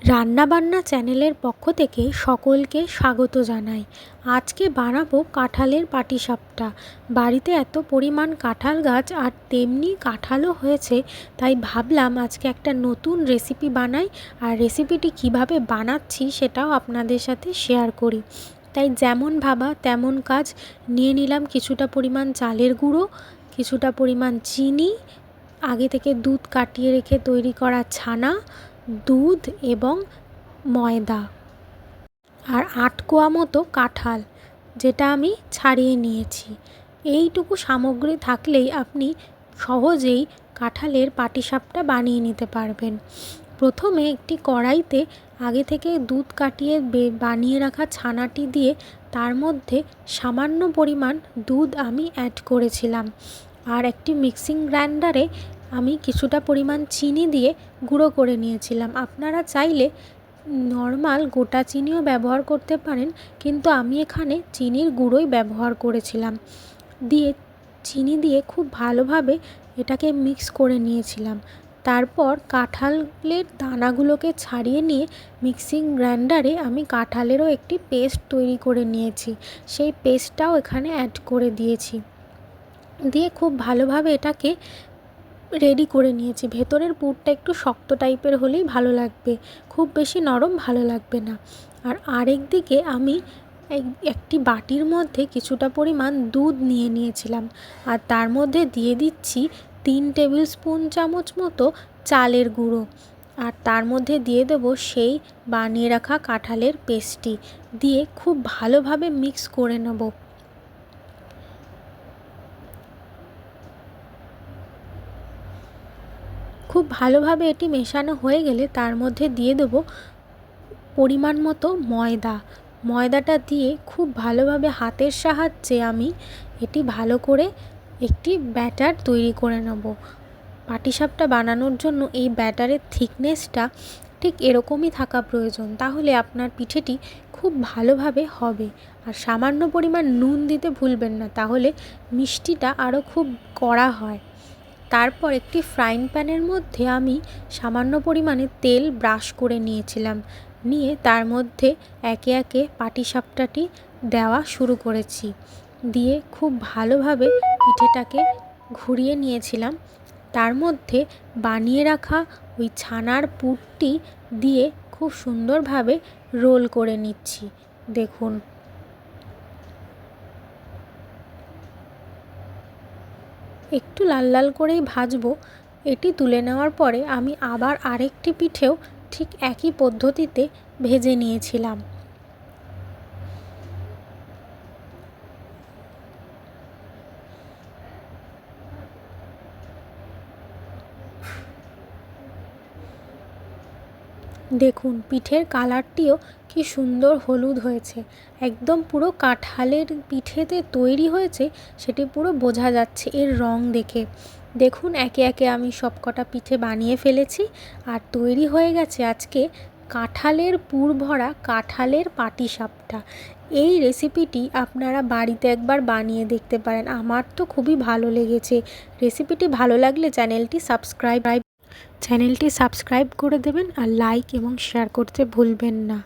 রান্নাবান্না চ্যানেলের পক্ষ থেকে সকলকে স্বাগত জানাই। আজকে বানাবো কাঁঠালের পাটিসাপটা। বাড়িতে এত পরিমাণ কাঁঠাল গাছ আর তেমনি কাঁঠালও হয়েছে, তাই ভাবলাম আজকে একটা নতুন রেসিপি বানাই আর রেসিপিটি কিভাবে বানাচ্ছি সেটাও আপনাদের সাথে শেয়ার করি। তাই যেমন ভাবা তেমন কাজ। নিয়ে নিলাম কিছুটা পরিমাণ চালের গুঁড়ো, কিছুটা পরিমাণ চিনি, আগে থেকে দুধ কাটিয়ে রেখে তৈরি করা ছানা, দুধ এবং ময়দা আর ৮ কোয়া মতো কাঁঠাল, যেটা আমি ছাড়িয়ে নিয়েছি। এইটুকু সামগ্রী থাকলেই আপনি সহজেই কাঁঠালের পাটিসাপটা বানিয়ে নিতে পারবেন। প্রথমে একটি কড়াইতে আগে থেকে দুধ কাটিয়ে বানিয়ে রাখা ছানাটি দিয়ে তার মধ্যে সামান্য পরিমাণ দুধ আমি অ্যাড করেছিলাম। আর একটি মিক্সিং গ্রাইন্ডারে আমি কিছুটা পরিমাণ চিনি দিয়ে গুঁড়ো করে নিয়েছিলাম। আপনারা চাইলে নর্মাল গোটা চিনিও ব্যবহার করতে পারেন, কিন্তু আমি এখানে চিনির গুঁড়োই ব্যবহার করেছিলাম। চিনি দিয়ে খুব ভালোভাবে এটাকে মিক্স করে নিয়েছিলাম। তারপর কাঁঠালের দানাগুলোকে ছাড়িয়ে নিয়ে মিক্সিং গ্রাইন্ডারে আমি কাঁঠালেরও একটি পেস্ট তৈরি করে নিয়েছি। সেই পেস্টটাও এখানে অ্যাড করে দিয়েছি, দিয়ে খুব ভালোভাবে এটাকে রেডি করে নিয়েছি। ভেতরের পুরটা একটু শক্ত টাইপের হলেই ভালো লাগবে, খুব বেশি নরম ভালো লাগবে না। আর আরেক দিকে আমি একটি বাটির মধ্যে কিছুটা পরিমাণ দুধ নিয়ে নিয়েছিলাম আর তার মধ্যে দিয়ে দিচ্ছি 3 টেবিল স্পুন চামচ মতো চালের গুঁড়ো, আর তার মধ্যে দিয়ে দেবো সেই বানিয়ে রাখা কাঁঠালের পেস্টটি, দিয়ে খুব ভালোভাবে মিক্স করে নেব। খুব ভালোভাবে এটি মেশানো হয়ে গেলে তার মধ্যে দিয়ে দেবো পরিমাণ মতো ময়দাটা দিয়ে খুব ভালোভাবে হাতের সাহায্যে আমি এটি ভালো করে একটি ব্যাটার তৈরি করে নেব। পাটিসাপটা বানানোর জন্য এই ব্যাটারের থিকনেসটা ঠিক এরকমই থাকা প্রয়োজন, তাহলে আপনার পিঠেটি খুব ভালোভাবে হবে। আর সামান্য পরিমাণ নুন দিতে ভুলবেন না, তাহলে মিষ্টিটা আরও খুব কড়া হয়। তারপর একটি ফ্রাইং প্যানের মধ্যে আমি সামান্য পরিমাণে তেল ব্রাশ করে নিয়েছিলাম, নিয়ে তার মধ্যে একে একে পাটিসাপটাটি দেওয়া শুরু করেছি, দিয়ে খুব ভালোভাবে পিঠেটাকে ঘুরিয়ে নিয়েছিলাম। তার মধ্যে বানিয়ে রাখা ওই ছানার পুরটি দিয়ে খুব সুন্দরভাবে রোল করে নিচ্ছি। দেখুন, একটু লাল লাল করেই ভাজবো। এটি তুলে নেওয়ার পরে আমি আবার আরেকটি পিঠেও ঠিক একই পদ্ধতিতে ভেজে নিয়েছিলাম। দেখুন, পিঠের কালারটিও কি সুন্দর হলুদ হয়েছে, একদম পুরো কাঁঠালের পিঠেতে তৈরি হয়েছে সেটি পুরো বোঝা যাচ্ছে এর রং দেখে। দেখুন, একে একে আমি সবকটা পিঠে বানিয়ে ফেলেছি আর তৈরি হয়ে গেছে আজকে কাঁঠালের পুর ভরা কাঁঠালের পাটিসাপটা। এই রেসিপিটি আপনারা বাড়িতে একবার বানিয়ে দেখতে পারেন, আমার তো খুবই ভালো লেগেছে। রেসিপিটি ভালো লাগলে চ্যানেলটি সাবস্ক্রাইব করে দেবেন আর লাইক এবং শেয়ার করতে ভুলবেন না।